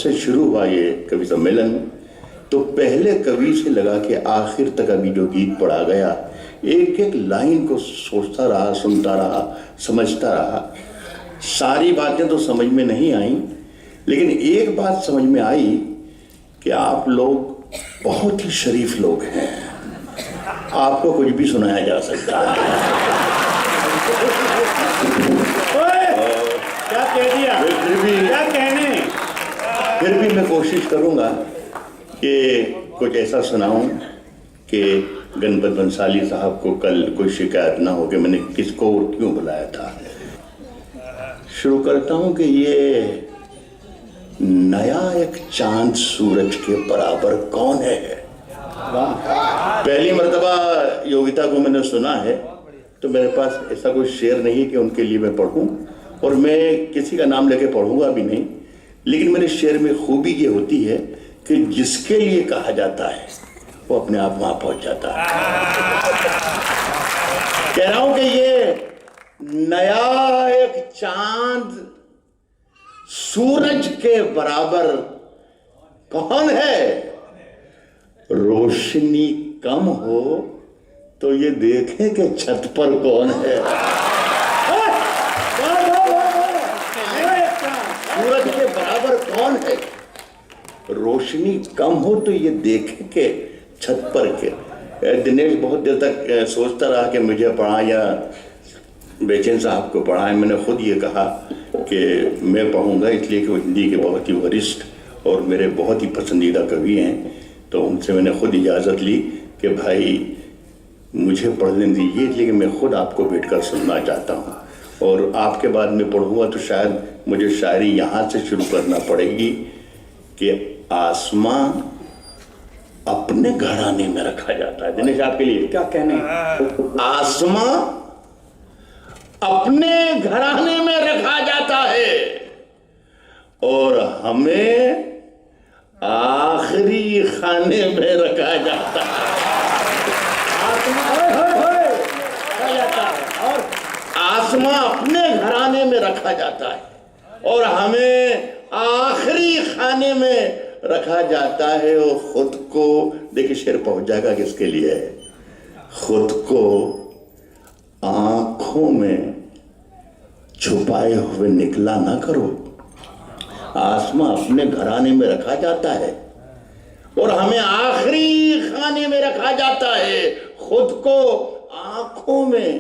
से शुरू हुआ ये कवि सम्मेलन, तो पहले कवि से लगा के आखिर तक अभी जो गीत पढ़ा गया, एक एक लाइन को सोचता रहा, सुनता रहा, समझता रहा। सारी बातें तो समझ में नहीं आई, लेकिन एक बात समझ में आई कि आप लोग बहुत ही शरीफ लोग हैं, आपको कुछ भी सुनाया जा सकता है। क्या कह दिया? क्या कहने? फिर भी मैं कोशिश करूंगा कि कुछ ऐसा सुनाऊं कि गणपत बंसाली साहब को कल कोई शिकायत ना हो कि मैंने किसको और क्यों बुलाया था। शुरू करता हूं कि ये नया एक चांद सूरज के बराबर कौन है। पहली मर्तबा योगिता को मैंने सुना है, तो मेरे पास ऐसा कोई शेर नहीं है कि उनके लिए मैं पढ़ूं, और मैं किसी का नाम लेके पढ़ूंगा भी नहीं। लेकिन मेरे शेर में खूबी ये होती है कि जिसके लिए कहा जाता है वो अपने आप वहां पहुंच जाता है। कह रहा हूं कि ये नया एक चांद सूरज के बराबर कौन है। रोशनी कम हो तो ये देखें कि छत पर कौन है। सूरज के बराबर कौन है। रोशनी कम हो तो ये देखें कि छत पर के। दिनेश बहुत देर तक सोचता रहा कि मुझे पढ़ा या बेचैन साहब को पढ़ाएं। मैंने खुद ये कहा कि मैं पढ़ूंगा, इसलिए कि वो हिंदी के बहुत ही वरिष्ठ और मेरे बहुत ही पसंदीदा कवि हैं। तो उनसे मैंने खुद इजाज़त ली कि भाई मुझे पढ़ने दीजिए, इसलिए कि मैं खुद आपको बैठकर सुनना चाहता हूँ, और आपके बाद में पढ़ूंगा तो शायद मुझे शायरी यहाँ से शुरू करना पड़ेगी कि आसमां अपने घराने में रखा जाता है। दिनेश आपके लिए क्या कहने? आसमां अपने घराने में रखा जाता है और हमें आखिरी खाने में रखा जाता है। आसमां अपने घराने में रखा जाता है और हमें आखिरी खाने में रखा जाता है। और खुद को देखिए, शेर पहुंच जाएगा किसके लिए है। खुद को आंखों में छुपाए हुए निकला ना करो। आसमां अपने घराने में रखा जाता है और हमें आखिरी खाने में रखा जाता है। खुद को आंखों में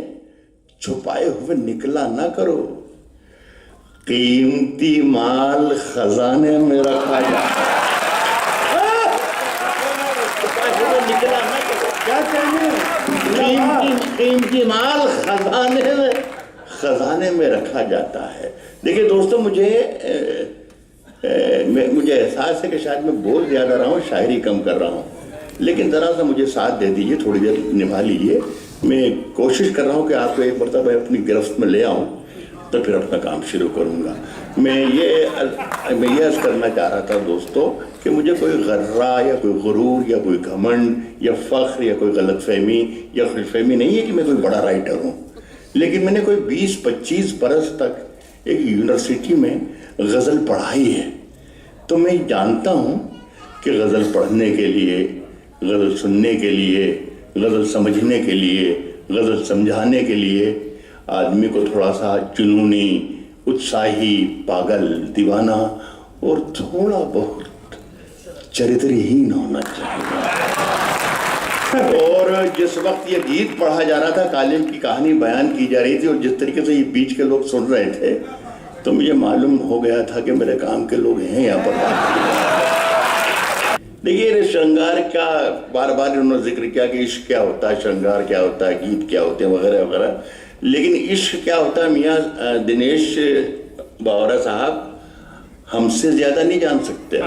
छुपाए हुए निकला ना करो। कीमती माल खजाने में रखा जाता है। निकला ना करो। क्या कहने? कीमती माल खजाने में रखा जाता है। देखिए दोस्तों, मुझे एहसास है कि शायद मैं बोल ज्यादा रहा हूँ, शायरी कम कर रहा हूँ, लेकिन जरा सा मुझे साथ दे दीजिए, थोड़ी देर निभा लीजिए। मैं कोशिश कर रहा हूँ कि आपको एक मरतबा अपनी गिरफ्त में ले आऊँ, तो फिर अपना काम शुरू करूँगा। मैं ये अर्ज करना चाह रहा था दोस्तों कि मुझे कोई गर्रा या कोई गुरूर या कोई घमंड या फ़ख्र या कोई गलतफहमी या खुशफहमी नहीं है कि मैं कोई बड़ा राइटर हूँ। लेकिन मैंने कोई 20-25 बरस तक एक यूनिवर्सिटी में गज़ल पढ़ाई है, तो मैं जानता हूँ कि गज़ल पढ़ने के लिए, गज़ल सुनने के लिए, गज़ल समझने के लिए, गज़ल समझाने के लिए आदमी को थोड़ा सा जुनूनी, उत्साही, पागल, दीवाना और थोड़ा बहुत चरित्रहीन होना चाहिए। और जिस वक्त ये गीत पढ़ा जा रहा था, कालिम की कहानी बयान की जा रही थी, और जिस तरीके से ये बीच के लोग सुन रहे थे, तो मुझे मालूम हो गया था कि मेरे काम के लोग हैं यहाँ पर। देखिए, श्रृंगार का बार बार उन्होंने जिक्र किया कि इश्क क्या होता है, श्रृंगार क्या होता है, गीत क्या होते हैं, वगैरह वगैरह। लेकिन इश्क क्या होता है, मियाँ दिनेश बावरा साहब हमसे ज्यादा नहीं जान सकते।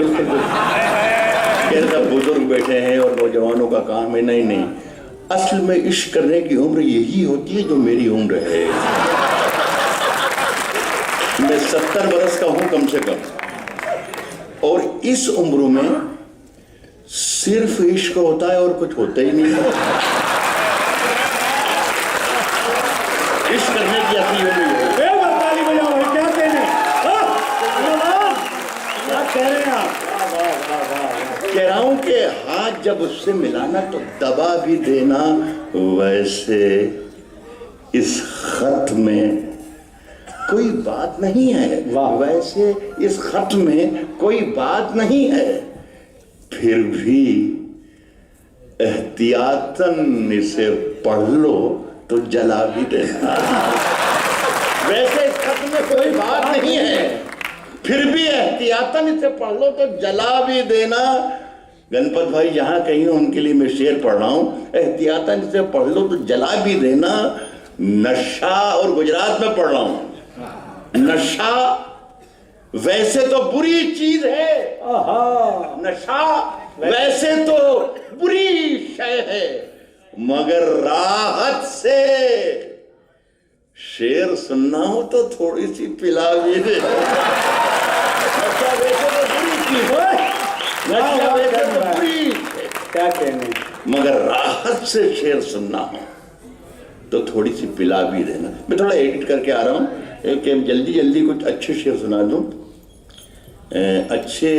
सब बुजुर्ग बैठे हैं और नौजवानों का काम है। नहीं, असल में इश्क करने की उम्र यही होती है जो मेरी उम्र है। मैं 70 बरस का हूं कम से कम, और इस उम्र में सिर्फ इश्क होता है और कुछ होता ही नहीं है। इश्क करने की असली उम्र है। क्या कहने? क्या कह रहे हैं आप? कह रहा हूं कि हाथ जब उससे मिलाना तो दबा भी देना, वैसे इस खत में कोई बात नहीं है, वैसे इस खत में कोई बात नहीं है, फिर भी एहतियातन इसे पढ़ लो तो जला भी देना। वैसे इस खत में कोई बात नहीं है, फिर भी एहतियातन इसे पढ़ लो तो जला भी देना। गणपत भाई जहां कहीं हो उनके लिए मैं शेर पढ़ रहा हूं, एहतियातन इसे पढ़ लो तो जला भी देना। नशा, और गुजरात में पढ़ रहा हूं, नशा वैसे तो बुरी चीज है, नशा वैसे तो बुरी शय है, मगर राहत से शेर सुनना हो तो थोड़ी सी पिला भी दे। नशा वैसे तो बुरी चीज है, नशा वैसे तो बुरी, क्या कहने, मगर राहत से शेर सुनना हो तो थोड़ी सी पिला भी देना। मैं थोड़ा एडिट करके आ रहा हूँ कि जल्दी जल्दी कुछ अच्छे शेर सुना दूं। अच्छे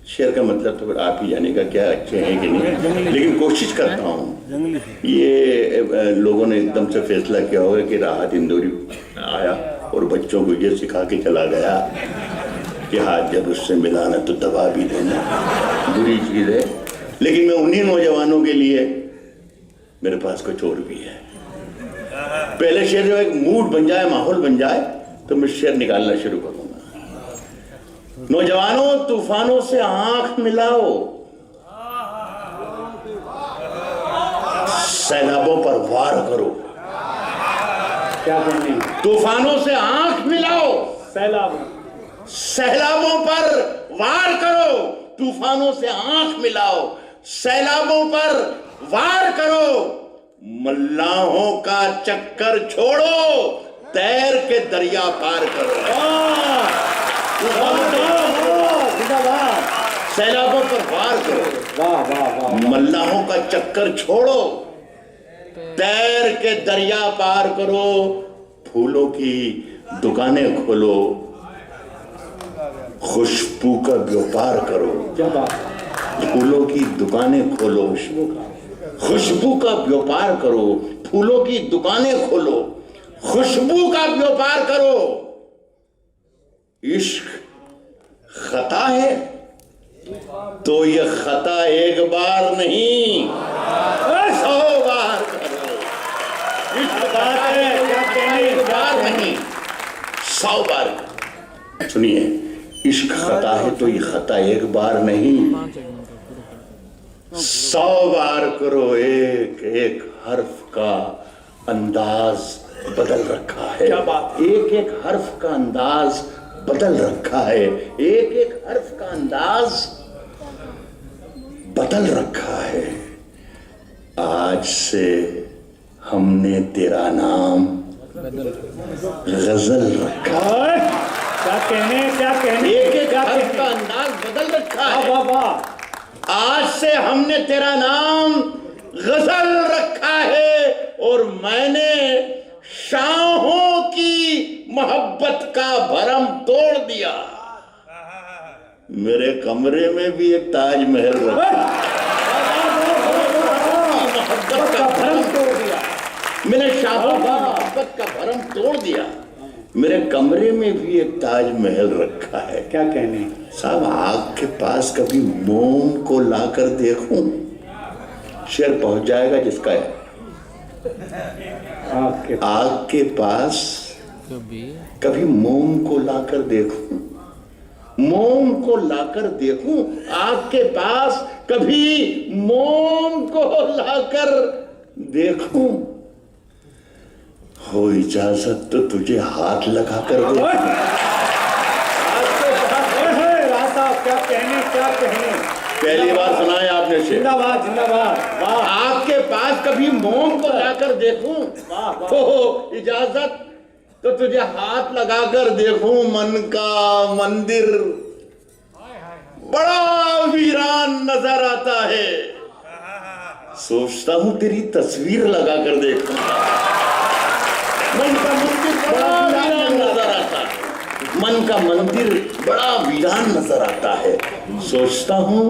शेर का मतलब तो आप ही जानेगा क्या अच्छे हैं कि नहीं, लेकिन कोशिश करता हूँ। ये लोगों ने एकदम से फैसला किया होगा कि राहत इंदौरी आया और बच्चों को ये सिखा के चला गया कि हाथ जब उससे मिलाना तो दबा भी देना, बुरी चीज़ है। लेकिन मैं उन्हीं नौजवानों के लिए, मेरे पास कुछ और भी है। पहले शेर जो एक मूड बन जाए, माहौल बन जाए, तो मैं शेर निकालना शुरू करूंगा। नौजवानों, तूफानों से आंख मिलाओ, सैलाबों पर वार करो। क्या कहने, तूफानों से आंख मिलाओ, सैलाबों पर वार करो। तूफानों से आंख मिलाओ, सैलाबों पर वार करो। मल्लाहों का चक्कर छोड़ो, तैर के दरिया पार करो। सैलाबों पर वार करो, मल्लाहों का चक्कर छोड़ो, तैर के दरिया पार करो। फूलों की दुकानें खोलो, खुशबू का व्यापार करो। फूलों की दुकानें खोलो, खुशबू का व्यापार करो। फूलों की दुकानें खोलो, खुशबू का व्यापार करो। इश्क खता है तो ये खता एक बार नहीं 100 बार करो। इश्क खता है क्या कहने, एक बार नहीं 100 बार। सुनिए, इश्क खता है तो ये खता एक बार नहीं 100 बार करो। एक एक हर्फ का अंदाज बदल रखा है। क्या बात, एक एक हर्फ का अंदाज बदल रखा है। एक एक हर्फ का अंदाज बदल रखा है। आज से हमने तेरा नाम गजल रखा। क्या कहने, क्या कहने, एक एक हर्फ का अंदाज बदल रखा है। वाह वाह, आज से हमने तेरा नाम गजल रखा है और मैंने शाहों की मोहब्बत का भरम तोड़ दिया। मेरे कमरे में भी एक ताजमहल रखा, मोहब्बत का भरम तोड़ दिया। मैंने शाहों की मोहब्बत का भरम तोड़ दिया। मेरे कमरे में भी एक ताजमहल रखा है। क्या कहने, साहब, आग के पास कभी मोम को लाकर देखूं, शेर पहुंच जाएगा जिसका है। आग के पास कभी मोम को लाकर देखूं, मोम को लाकर देखूं। आग के पास कभी मोम को लाकर देखूं। हो इजाजत तो तुझे हाथ लगाकर देखूं। क्या कहने, क्या कहने, पहली बार सुना है आपने शेर। जिंदाबाद जिंदाबाद, वाह। आग के पास कभी मोम को लाकर देखूं, तो इजाजत तो तुझे हाथ लगाकर देखूं। मन का मंदिर बड़ा वीरान नजर आता है, सोचता हूं तेरी तस्वीर लगाकर देखूं। मन का मंदिर बड़ा वीरान नजर आता है, मन भगवान का मंदिर बड़ा वीरान नजर आता है। सोचता हूँ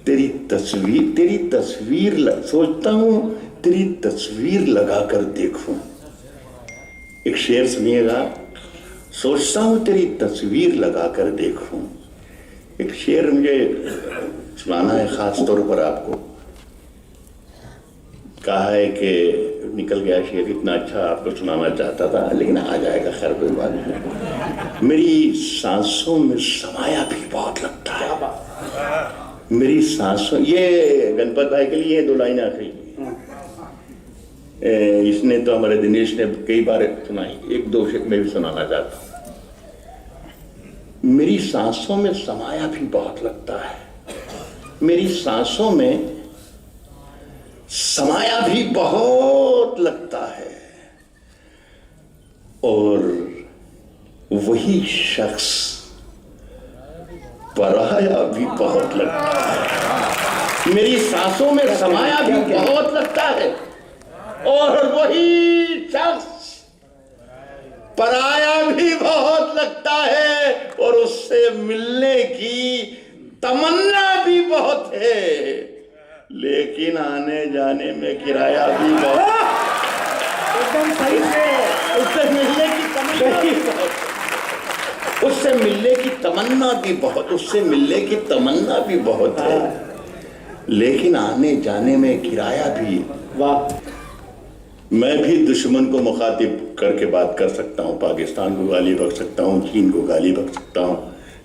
तेरी तस्वीर सोचता हूँ तेरी तस्वीर लगा कर देखूं। एक शेर सुनिएगा। सोचता हूँ तेरी तस्वीर लगा कर देखूं। एक शेर मुझे सुनाना है खास तौर पर आपको। कहा है कि निकल गया शेर, इतना अच्छा आपको सुनाना चाहता था लेकिन आ जाएगा, खैर कोई बात नहीं। मेरी सांसों में समाया भी बहुत लगता है। मेरी सांसों, ये गणपत भाई के लिए 2 लाइन आखिरी। इसने तो हमारे दिनेश ने कई बार सुनाई, 1-2 शेर में भी सुनाना चाहता हूँ। मेरी सांसों में समाया भी बहुत लगता है, मेरी सांसों में समाया भी बहुत लगता है, और वही शख्स पराया भी बहुत लगता है। मेरी सांसों में समाया भी बहुत लगता है और वही शख्स पराया भी बहुत लगता है, और उससे मिलने की तमन्ना भी बहुत है, लेकिन आने जाने में किराया भी बहुत। एकदम सही से। उससे मिलने की तमन्ना भी बहुत, उससे मिलने की तमन्ना भी बहुत, उससे मिलने की तमन्ना भी बहुत है, लेकिन आने जाने में किराया भी। वाह। मैं भी दुश्मन को मुखातिब करके बात कर सकता हूँ, पाकिस्तान को गाली बक सकता हूँ, चीन को गाली बक सकता हूँ,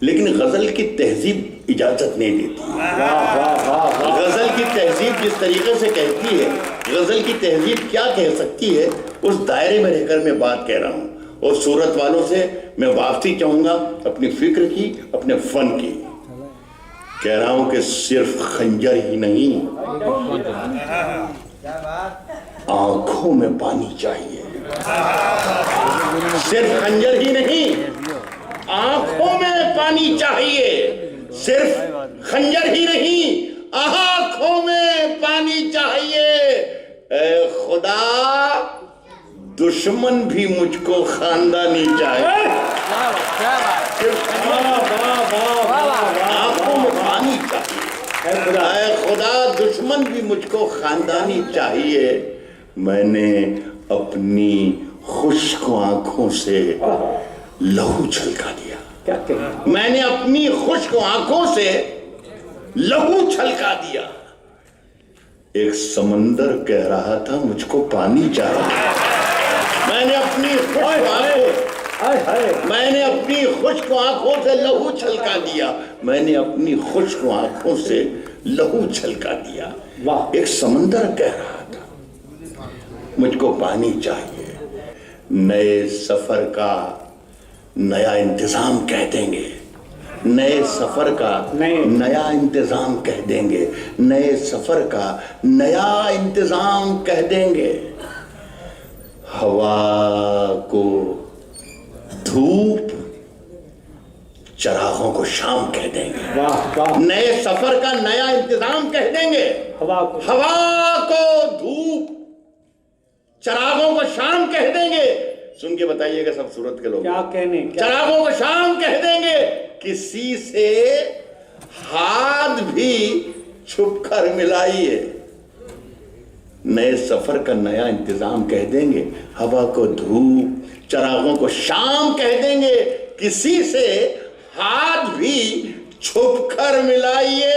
लेकिन गजल की तहजीब इजाजत नहीं देती। गजल की तहजीब जिस तरीके से कहती है, गजल की तहजीब क्या कह सकती है, उस दायरे में रहकर मैं बात कह रहा हूँ। और सूरत वालों से मैं वापसी चाहूंगा अपनी फिक्र की, अपने फन की। कह रहा हूं कि सिर्फ खंजर ही नहीं, आंखों में पानी चाहिए। सिर्फ खंजर ही नहीं, आंखों में पानी चाहिए। सिर्फ खंजर ही नहीं, आंखों में पानी चाहिए। ऐ खुदा, दुश्मन भी मुझको खानदानी चाहिए। आंखों में पानी चाहिए। ऐ खुदा, दुश्मन भी मुझको खानदानी चाहिए। मैंने अपनी खुश्क आंखों से लहू छलका दिया। क्या कहना? मैंने अपनी खुश्क आंखों से लहू छलका दिया। एक समंदर कह रहा था मुझको पानी चाहिए। मैंने अपनी खुश्क आंखों से लहू छलका दिया। मैंने अपनी खुश्क आंखों से लहू छलका दिया। वाह। एक समंदर कह रहा था मुझको पानी चाहिए। नए सफर का नया इंतजाम कह देंगे, नए सफर का नया इंतजाम कह देंगे, नए सफर का नया इंतजाम कह देंगे। हवा को धूप, चरागों को शाम कह देंगे। वाह वाह। नए सफर का नया इंतजाम कह देंगे। हवा को धूप, चरागों को शाम कह देंगे। सुन के बताइएगा सब सूरत के लोग। क्या कहने? चरागों को शाम कह देंगे। किसी से हाथ भी छुप कर मिलाइए। नए सफर का नया इंतजाम कह देंगे। हवा को धूप, चरागों को शाम कह देंगे। किसी से हाथ भी छुप कर मिलाइए,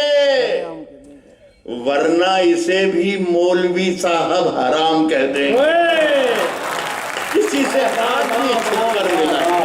वरना इसे भी मौलवी साहब हराम कह देंगे। किसी से हाथ भी छुप कर मिलाइए।